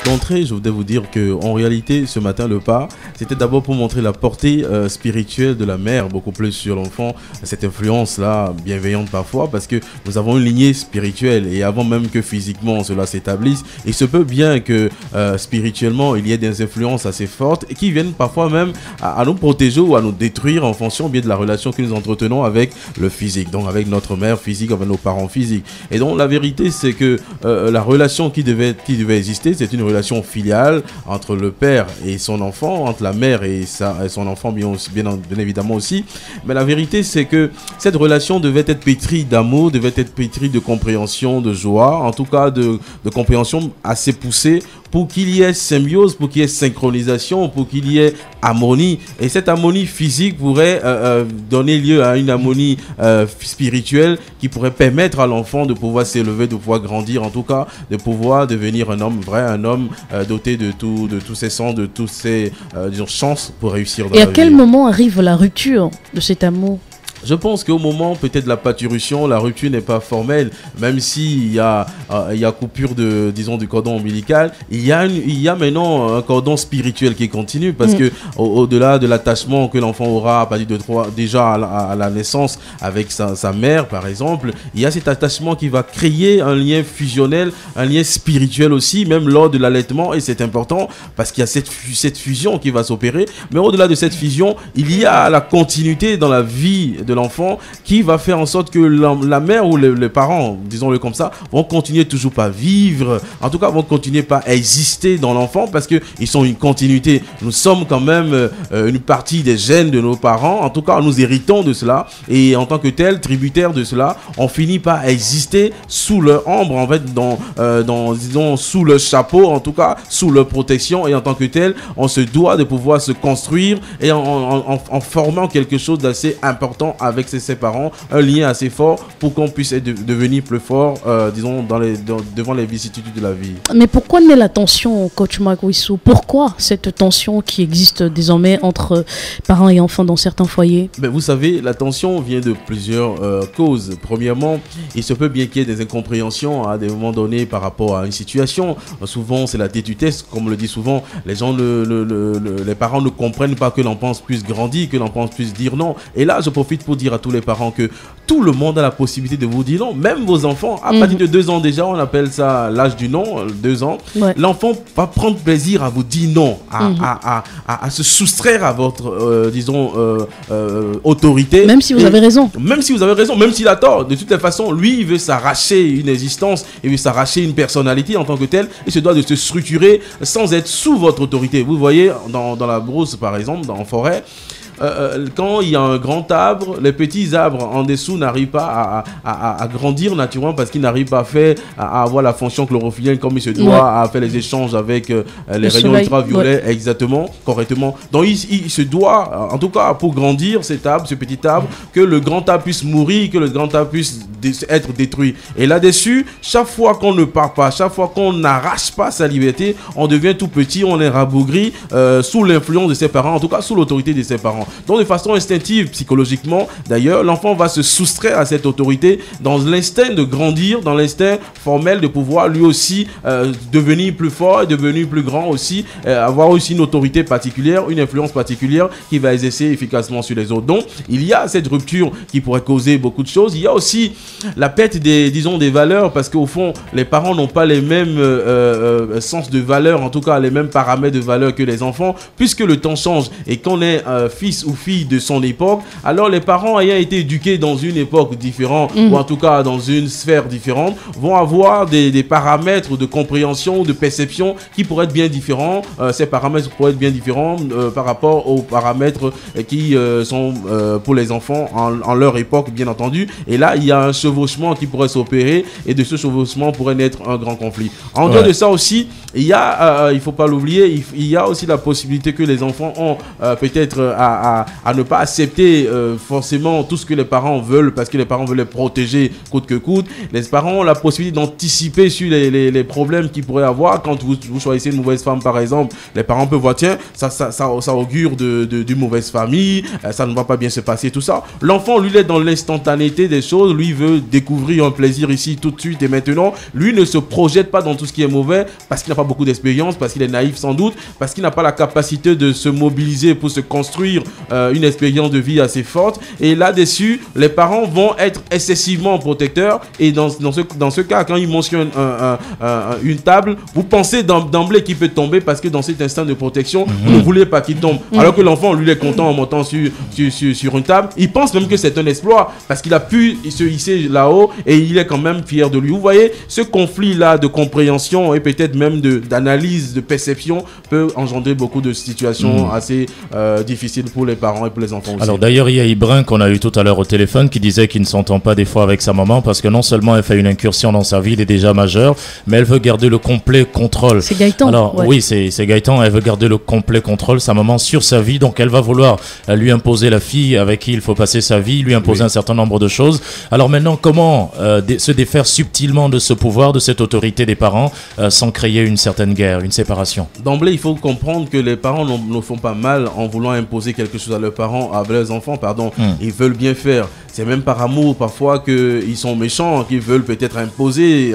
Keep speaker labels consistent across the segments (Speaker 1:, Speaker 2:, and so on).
Speaker 1: d'entrée, je voudrais vous dire que en réalité, ce matin, le pas, c'était d'abord pour montrer la portée spirituelle de la mère, beaucoup plus sur l'enfant, cette influence-là, bienveillante parfois, parce que nous avons une lignée spirituelle et avant même que physiquement cela s'établisse, il se peut bien que spirituellement, il y ait des influences assez fortes et qui viennent parfois même à nous protéger ou à nous détruire en fonction bien de la relation que nous entretenons avec le physique, donc avec notre mère physique, avec nos parents physiques. Et donc la vérité, c'est que la relation qui devait exister, c'est une relation filiale entre le père et son enfant, entre la mère et son enfant bien évidemment aussi. Mais la vérité, c'est que cette relation devait être pétrie d'amour, devait être pétrie de compréhension, de joie, en tout cas de compréhension assez poussée pour qu'il y ait symbiose, pour qu'il y ait synchronisation, pour qu'il y ait harmonie. Et cette harmonie physique pourrait donner lieu à une harmonie spirituelle qui pourrait permettre à l'enfant de pouvoir s'élever, de pouvoir grandir, en tout cas de pouvoir devenir un homme vrai, un homme doté de tous ses sens, de toutes ses chances pour réussir dans la vie.
Speaker 2: Et à quel moment arrive la rupture de cet amour ?
Speaker 1: Je pense qu'au moment peut-être de la parution, la rupture n'est pas formelle, même s'il y a coupure du cordon ombilical, il y a maintenant un cordon spirituel qui continue parce que au-delà de l'attachement que l'enfant aura à partir de déjà à la naissance avec sa mère par exemple, il y a cet attachement qui va créer un lien fusionnel, un lien spirituel aussi, même lors de l'allaitement, et c'est important parce qu'il y a cette fusion qui va s'opérer. Mais au-delà de cette fusion, il y a la continuité dans la vie de l'enfant qui va faire en sorte que la mère ou les parents, disons-le comme ça, vont continuer toujours pas vivre, en tout cas vont continuer pas exister dans l'enfant parce qu'ils sont une continuité. Nous sommes quand même une partie des gènes de nos parents, en tout cas nous héritons de cela et en tant que tel, tributaire de cela, on finit par exister sous leur ombre, en fait, disons, sous leur chapeau, en tout cas sous leur protection, et en tant que tel, on se doit de pouvoir se construire et en formant quelque chose d'assez important avec ses parents, un lien assez fort pour qu'on puisse devenir plus fort, disons, devant les vicissitudes de la vie.
Speaker 2: Mais pourquoi naît la tension, coach Marc Wissou? Pourquoi cette tension qui existe désormais entre parents et enfants dans certains foyers?
Speaker 1: Mais vous savez, la tension vient de plusieurs causes. Premièrement, il se peut bien qu'il y ait des incompréhensions à des moments donnés par rapport à une situation. Souvent, c'est la tétutesse, comme on le dit souvent. Les gens, les parents ne comprennent pas que l'enfant puisse grandir, que l'enfant puisse dire non. Et là, je profite pour dire à tous les parents que tout le monde a la possibilité de vous dire non, même vos enfants. À partir de 2 ans déjà, on appelle ça l'âge du non, 2 ans. Ouais. L'enfant va prendre plaisir à vous dire non, à se soustraire à votre, autorité.
Speaker 2: Même si vous avez raison.
Speaker 1: Même si vous avez raison, même s'il a tort. De toutes les façons, lui, il veut s'arracher une existence, il veut s'arracher une personnalité en tant que telle. Il se doit de se structurer sans être sous votre autorité. Vous voyez, dans la brousse, par exemple, en forêt, quand il y a un grand arbre, les petits arbres en dessous n'arrivent pas à grandir naturellement parce qu'ils n'arrivent pas à avoir la fonction chlorophyllène comme il se doit, à faire les échanges avec les rayons ultraviolets exactement, correctement. Donc il se doit, en tout cas pour grandir cet arbre, ce petit arbre, que le grand arbre puisse mourir, que le grand arbre puisse être détruit. Et là-dessus, chaque fois qu'on ne part pas, chaque fois qu'on n'arrache pas sa liberté, on devient tout petit, on est rabougri sous l'influence de ses parents, en tout cas sous l'autorité de ses parents. Donc de façon instinctive, psychologiquement, d'ailleurs, l'enfant va se soustraire à cette autorité dans l'instinct de grandir, dans l'instinct formel de pouvoir lui aussi devenir plus fort et devenir plus grand aussi, avoir aussi une autorité particulière, une influence particulière qui va exercer efficacement sur les autres. Donc il y a cette rupture qui pourrait causer beaucoup de choses. Il y a aussi la perte des valeurs parce qu'au fond, les parents n'ont pas les mêmes sens de valeur, en tout cas les mêmes paramètres de valeur que les enfants, puisque le temps change et qu'on est fils ou fille de son époque, alors les parents ayant été éduqués dans une époque différente ou en tout cas dans une sphère différente vont avoir des paramètres de compréhension ou de perception qui pourraient être bien différents. Ces paramètres pourraient être bien différents par rapport aux paramètres qui sont pour les enfants en leur époque, bien entendu. Et là, il y a un chevauchement qui pourrait s'opérer et de ce chevauchement pourrait naître un grand conflit. En dehors de ça aussi, il y a, il ne faut pas l'oublier, il y a aussi la possibilité que les enfants ont peut-être à à ne pas accepter forcément tout ce que les parents veulent parce que les parents veulent les protéger coûte que coûte. Les parents ont la possibilité d'anticiper sur les problèmes qu'ils pourraient avoir quand vous choisissez une mauvaise femme par exemple. Les parents peuvent voir tiens ça augure d'une mauvaise famille, ça ne va pas bien se passer tout ça. L'enfant lui il est dans l'instantanéité des choses, lui veut découvrir un plaisir ici tout de suite et maintenant. Lui ne se projette pas dans tout ce qui est mauvais parce qu'il n'a pas beaucoup d'expérience, parce qu'il est naïf sans doute, parce qu'il n'a pas la capacité de se mobiliser pour se construire une expérience de vie assez forte. Et là-dessus, les parents vont être excessivement protecteurs. Et dans ce cas, quand ils mentionnent une table, vous pensez d'emblée qu'il peut tomber parce que dans cet instant de protection, vous ne voulez pas qu'il tombe. Alors que l'enfant, lui, est content en montant sur une table. Il pense même que c'est un exploit parce qu'il a pu se hisser là-haut et il est quand même fier de lui. Vous voyez, ce conflit-là de compréhension et peut-être même d'analyse, de perception peut engendrer beaucoup de situations assez difficiles pour les parents et pour les enfants aussi.
Speaker 3: Alors d'ailleurs, il y a Ibrin qu'on a eu tout à l'heure au téléphone qui disait qu'il ne s'entend pas des fois avec sa maman parce que non seulement elle fait une incursion dans sa vie, il est déjà majeur, mais elle veut garder le complet contrôle.
Speaker 2: C'est Gaëtan.
Speaker 3: Alors oui, c'est Gaëtan, elle veut garder le complet contrôle, sa maman, sur sa vie, donc elle va vouloir lui imposer la fille avec qui il faut passer sa vie, lui imposer un certain nombre de choses. Alors maintenant, comment se défaire subtilement de ce pouvoir, de cette autorité des parents sans créer une certaine guerre, une séparation?
Speaker 1: D'emblée, il faut comprendre que les parents ne font pas mal en voulant imposer quelque chose à leurs enfants, pardon. Ils veulent bien faire. C'est même par amour parfois qu'ils sont méchants, qu'ils veulent peut-être imposer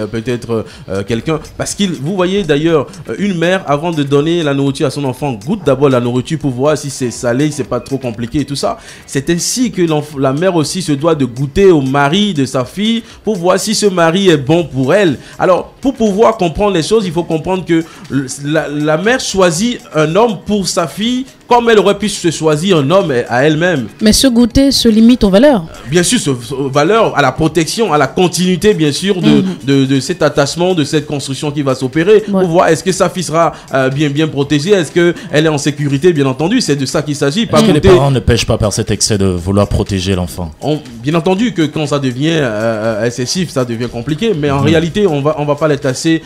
Speaker 1: quelqu'un. Parce que vous voyez d'ailleurs, une mère, avant de donner la nourriture à son enfant, goûte d'abord la nourriture pour voir si c'est salé, si c'est pas trop compliqué et tout ça. C'est ainsi que la mère aussi se doit de goûter au mari de sa fille pour voir si ce mari est bon pour elle. Alors, pour pouvoir comprendre les choses, il faut comprendre que la mère choisit un homme pour sa fille comme elle aurait pu se choisir un homme à elle-même.
Speaker 2: Mais ce goûter se limite aux valeurs.
Speaker 1: Bien sûr, aux valeurs, à la protection, à la continuité, bien sûr, de cet attachement, de cette construction qui va s'opérer. Pour voir est-ce que sa fille sera bien protégée, est-ce qu'elle est en sécurité, bien entendu. C'est de ça qu'il s'agit.
Speaker 3: Est-ce que les parents ne pêchent pas par cet excès de vouloir protéger l'enfant?
Speaker 1: Bien entendu que quand ça devient excessif, ça devient compliqué. Mais en réalité, on va pas les tasser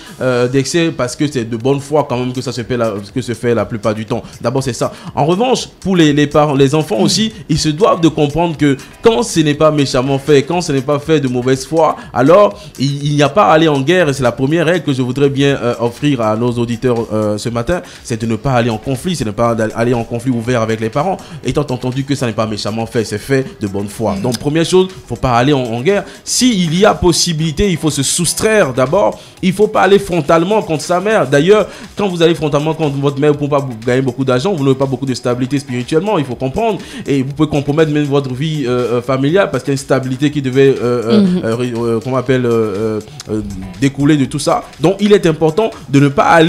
Speaker 1: d'excès parce que c'est de bonne foi quand même que ça se fait la plupart du temps. D'abord, c'est ça. En revanche, pour les parents, les enfants aussi, ils se doivent de comprendre que quand ce n'est pas méchamment fait, quand ce n'est pas fait de mauvaise foi, alors il n'y a pas à aller en guerre. Et c'est la première règle que je voudrais bien offrir à nos auditeurs ce matin, c'est de ne pas aller en conflit, c'est de ne pas aller en conflit ouvert avec les parents, étant entendu que ça n'est pas méchamment fait, c'est fait de bonne foi. Donc première chose, il ne faut pas aller en guerre. S'il y a possibilité, il faut se soustraire d'abord. Il ne faut pas aller frontalement contre sa mère. D'ailleurs, quand vous allez frontalement contre votre mère, vous ne pouvez pas gagner beaucoup d'argent, vous n'avez pas beaucoup de stabilité spirituellement, il faut comprendre. Et vous pouvez compromettre même votre vie familiale parce qu'il y a une stabilité qui devait découler de tout ça. Donc il est important de ne pas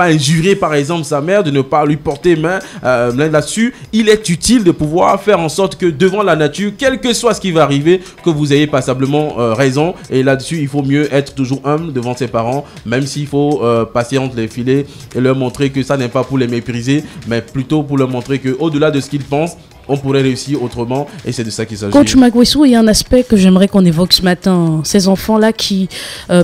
Speaker 1: injurer par exemple sa mère, de ne pas lui porter main là-dessus. Il est utile de pouvoir faire en sorte que devant la nature, quel que soit ce qui va arriver, que vous ayez passablement raison. Et là-dessus, il faut mieux être toujours humble devant ses parents, même s'il faut passer entre les filets et leur montrer que ça n'est pas pour les mépriser, mais plutôt pour leur montrer qu'au-delà de ce qu'ils pensent, on pourrait réussir autrement, et c'est de ça qu'il s'agit.
Speaker 2: Coach Magwessou, il y a un aspect que j'aimerais qu'on évoque ce matin. Ces enfants-là qui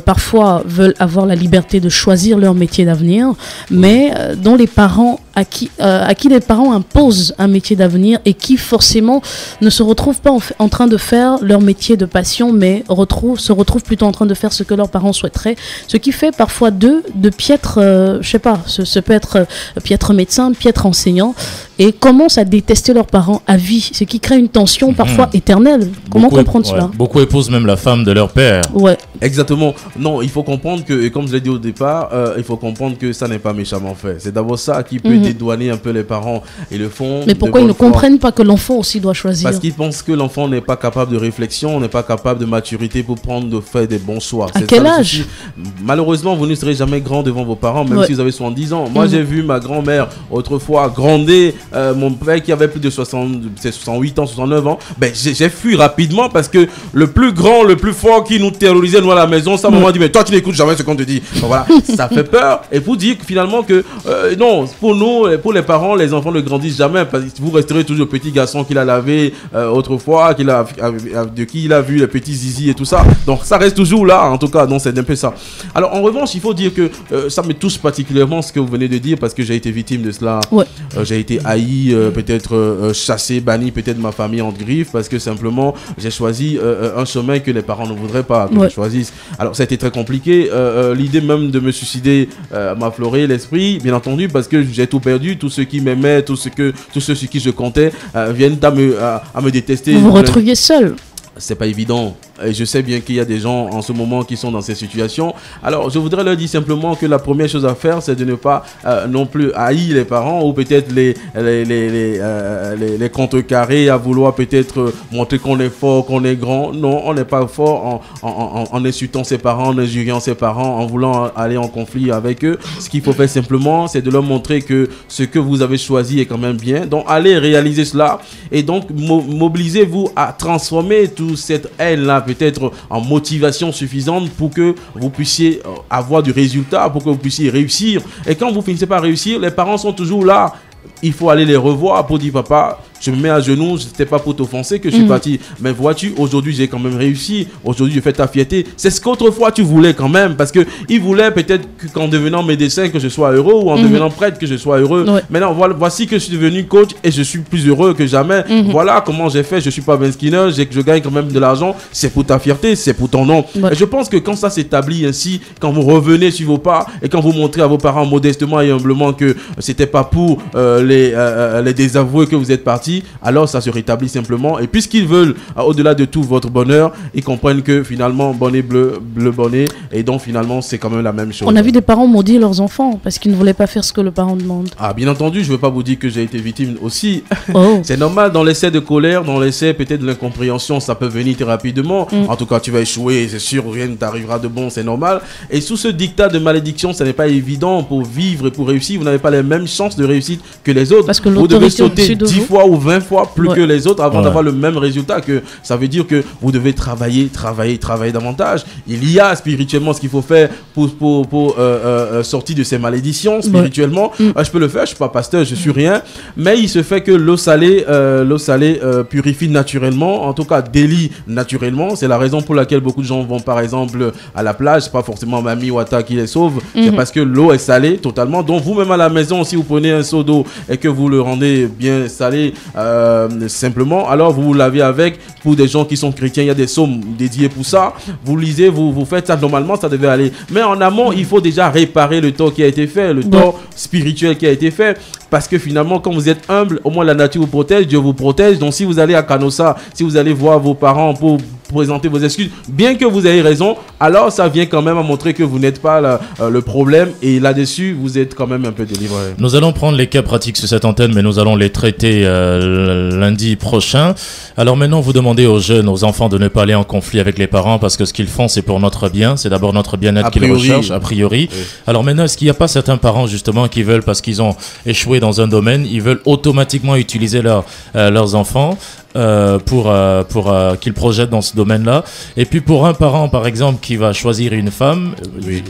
Speaker 2: parfois veulent avoir la liberté de choisir leur métier d'avenir, mais dont les parents à qui les parents imposent un métier d'avenir et qui forcément ne se retrouvent pas en train de faire leur métier de passion, mais se retrouvent plutôt en train de faire ce que leurs parents souhaiteraient, ce qui fait parfois d'eux de piètres, ce peut être piètre médecin, piètre enseignant, et commencent à détester leurs parents à vie, ce qui crée une tension parfois éternelle. Comment comprendre cela?
Speaker 3: Beaucoup épousent même la femme de leur père.
Speaker 2: Ouais.
Speaker 1: Exactement. Non, il faut comprendre que, et comme je l'ai dit au départ, il faut comprendre que ça n'est pas méchamment fait. C'est d'abord ça qui peut dédouaner un peu les parents. Ils le font.
Speaker 2: Mais pourquoi ils ne comprennent pas que l'enfant aussi doit choisir?
Speaker 1: Parce qu'ils pensent que l'enfant n'est pas capable de réflexion, n'est pas capable de maturité pour faire des bons choix.
Speaker 2: À quel âge?
Speaker 1: Malheureusement, vous ne serez jamais grand devant vos parents, même si vous avez 70 ans. Moi, j'ai vu ma grand-mère autrefois gronder, mon père qui avait plus de 68 ans, 69 ans. J'ai fui rapidement parce que le plus grand, le plus fort qui nous terrorisait, nous à la maison, sa maman dit mais toi tu n'écoutes jamais ce qu'on te dit. Donc, voilà, ça fait peur. Et pour dire finalement que non, pour nous pour les parents, les enfants ne grandissent jamais parce que vous resterez toujours le petit garçon qu'il a lavé autrefois, de qui il a vu les petits zizi et tout ça. Donc ça reste toujours là, en tout cas. Donc c'est un peu ça. Alors en revanche, il faut dire que ça me touche particulièrement ce que vous venez de dire parce que j'ai été victime de cela. Ouais. J'ai été haï, peut-être chassé, banni peut-être de ma famille en griffe parce que simplement j'ai choisi un chemin que les parents ne voudraient pas que je choisisse. Alors ça a été très compliqué. L'idée même de me suicider m'a floré l'esprit, bien entendu, parce que j'ai tout perdu. Tous ceux qui m'aimaient, tous ceux sur qui je comptais viennent à me détester.
Speaker 2: Vous vous retrouviez seul.
Speaker 1: C'est pas évident. Et je sais bien qu'il y a des gens en ce moment qui sont dans ces situations. Alors, je voudrais leur dire simplement que la première chose à faire, c'est de ne pas non plus haïr les parents ou peut-être les contrecarrer à vouloir peut-être montrer qu'on est fort, qu'on est grand. Non, on n'est pas fort en insultant ses parents, en injuriant ses parents, en voulant aller en conflit avec eux. Ce qu'il faut faire simplement, c'est de leur montrer que ce que vous avez choisi est quand même bien. Donc, allez réaliser cela et donc mobilisez-vous à transformer toute cette haine-là peut-être en motivation suffisante pour que vous puissiez avoir du résultat, pour que vous puissiez réussir. Et quand vous finissez par réussir, les parents sont toujours là. Il faut aller les revoir pour dire papa, je me mets à genoux, c'était pas pour t'offenser que je suis parti. Mais vois-tu, aujourd'hui j'ai quand même réussi. Aujourd'hui je fais ta fierté. C'est ce qu'autrefois tu voulais quand même. Parce qu'ils voulaient peut-être qu'en devenant médecin que je sois heureux ou en devenant prêtre que je sois heureux. Ouais. Maintenant voici que je suis devenu coach et je suis plus heureux que jamais. Voilà comment j'ai fait. Je suis pas Vince Skinner, je gagne quand même de l'argent. C'est pour ta fierté, c'est pour ton nom. Ouais. Et je pense que quand ça s'établit ainsi, quand vous revenez sur vos pas et quand vous montrez à vos parents modestement et humblement que c'était pas pour les désavouer que vous êtes partis, alors ça se rétablit simplement. Et puisqu'ils veulent, au-delà de tout votre bonheur, ils comprennent que finalement, bonnet bleu, bleu bonnet, et donc finalement, c'est quand même la même chose.
Speaker 2: On a vu des parents maudire leurs enfants parce qu'ils ne voulaient pas faire ce que le parent demande.
Speaker 1: Ah, bien entendu, je ne veux pas vous dire que j'ai été victime aussi. Oh. C'est normal, dans l'essai de colère, dans l'essai peut-être de l'incompréhension, ça peut venir très rapidement. En tout cas, tu vas échouer, c'est sûr, rien ne t'arrivera de bon, c'est normal. Et sous ce dictat de malédiction, ce n'est pas évident pour vivre et pour réussir. Vous n'avez pas les mêmes chances de réussite que les autres.
Speaker 2: Parce que
Speaker 1: vous devez sauter 10 fois ou 20 fois plus que les autres avant d'avoir le même résultat. Que ça veut dire que vous devez travailler davantage. Il y a spirituellement ce qu'il faut faire pour sortir de ces malédictions spirituellement. Je peux le faire, je suis pas pasteur, je suis rien, mais il se fait que l'eau salée purifie naturellement, en tout cas délie naturellement. C'est la raison pour laquelle beaucoup de gens vont par exemple à la plage. C'est pas forcément Mami Wata qui les sauve, c'est parce que l'eau est salée totalement. Donc vous-même à la maison, si vous prenez un seau d'eau et que vous le rendez bien salé simplement, alors vous vous lavez avec. Pour des gens qui sont chrétiens, il y a des psaumes dédiés pour ça. Vous lisez, vous faites ça, normalement ça devait aller. Mais en amont, il faut déjà réparer le tort qui a été fait, le tort spirituel qui a été fait. Parce que finalement, quand vous êtes humble, au moins la nature vous protège, Dieu vous protège. Donc si vous allez à Canossa, si vous allez voir vos parents pour présenter vos excuses, bien que vous ayez raison, alors ça vient quand même à montrer que vous n'êtes pas le problème, et là-dessus, vous êtes quand même un peu délivré.
Speaker 3: Nous allons prendre les cas pratiques sur cette antenne, mais nous allons les traiter lundi prochain. Alors maintenant, vous demandez aux jeunes, aux enfants de ne pas aller en conflit avec les parents parce que ce qu'ils font, c'est pour notre bien. C'est d'abord notre bien-être qu'ils recherchent, a priori. Oui. Alors maintenant, est-ce qu'il n'y a pas certains parents justement qui veulent, parce qu'ils ont échoué dans un domaine, ils veulent automatiquement utiliser leurs enfants pour qu'ils projettent dans ce domaine-là. Et puis pour un parent, par exemple, qui va choisir une femme,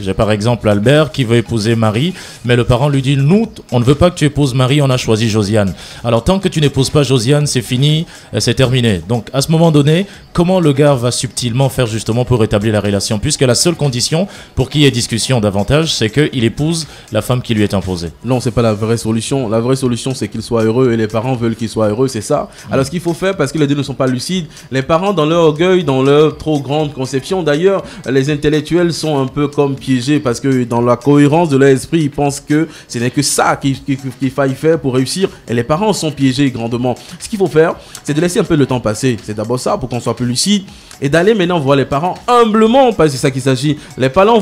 Speaker 3: j'ai par exemple Albert qui veut épouser Marie, mais le parent lui dit, nous, on ne veut pas que tu épouses Marie, on a choisi Josiane. Alors tant que tu n'épouses pas Josiane, c'est fini, c'est terminé. Donc à ce moment donné, comment le gars va subtilement faire justement pour établir la relation, puisque la seule condition pour qu'il y ait discussion davantage, c'est qu'il épouse la femme qui lui est imposée.
Speaker 1: Non, c'est pas la vraie solution. La vraie solution, c'est qu'il soit heureux, et les parents veulent qu'il soit heureux, c'est ça. Alors ce qu'il faut faire, parce que les deux ne sont pas lucides, les parents dans leur orgueil, dans leur trop grande conception, d'ailleurs les intellectuels sont un peu comme piégés, parce que dans la cohérence de leur esprit, ils pensent que ce n'est que ça qu'il faille faire pour réussir, et les parents sont piégés grandement. Ce qu'il faut faire, c'est de laisser un peu le temps passer, c'est d'abord ça pour qu'on soit plus lucide, et d'aller maintenant voir les parents humblement, parce que c'est ça qu'il s'agit. Les parents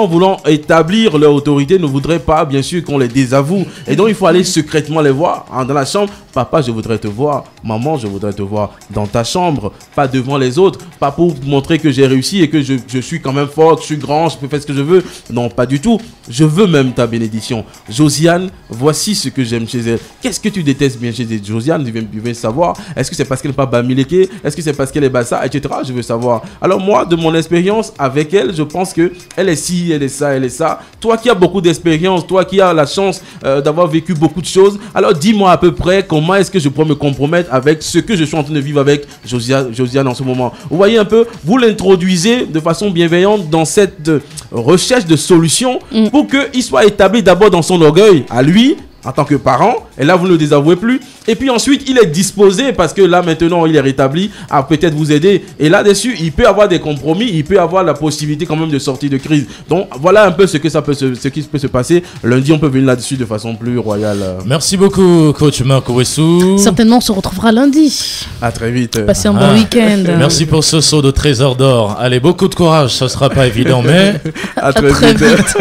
Speaker 1: voulant établir leur autorité ne voudraient pas bien sûr qu'on les désavoue, et donc il faut aller secrètement les voir dans la chambre. Papa, je voudrais te voir. Maman, je voudrais te voir dans ta chambre, pas devant les autres, pas pour montrer que j'ai réussi et que je suis quand même fort, que je suis grand, je peux faire ce que je veux. Non, pas du tout. Je veux même ta bénédiction. Josiane, voici ce que j'aime chez elle. Qu'est-ce que tu détestes bien chez Josiane? Je veux savoir. Est-ce que c'est parce qu'elle n'est pas bamileke? Est-ce que c'est parce qu'elle est bassa, etc. Je veux savoir. Alors moi, de mon expérience avec elle, je pense que elle est ci, elle est ça, elle est ça. Toi qui as beaucoup d'expérience, toi qui as la chance d'avoir vécu beaucoup de choses, alors dis-moi à peu près comment est-ce que je pourrais me compromettre avec ce que je suis en train de vivre avec Josiane en ce moment. Vous voyez un peu, vous l'introduisez de façon bienveillante dans cette recherche de solutions pour qu'il soit établi d'abord dans son orgueil à lui, en tant que parent, et là vous ne le désavouez plus, et puis ensuite il est disposé, parce que là maintenant il est rétabli, à peut-être vous aider, et là-dessus il peut avoir des compromis, il peut avoir la possibilité quand même de sortir de crise. Donc voilà un peu ce qui peut se passer. Lundi on peut venir là-dessus de façon plus royale.
Speaker 3: Merci beaucoup coach Marc Owessou.
Speaker 2: Certainement on se retrouvera lundi.
Speaker 1: À très vite.
Speaker 2: Passez un bon week-end.
Speaker 3: Merci pour ce saut de trésor d'or. Allez, beaucoup de courage, ça sera pas évident, mais
Speaker 1: à très vite.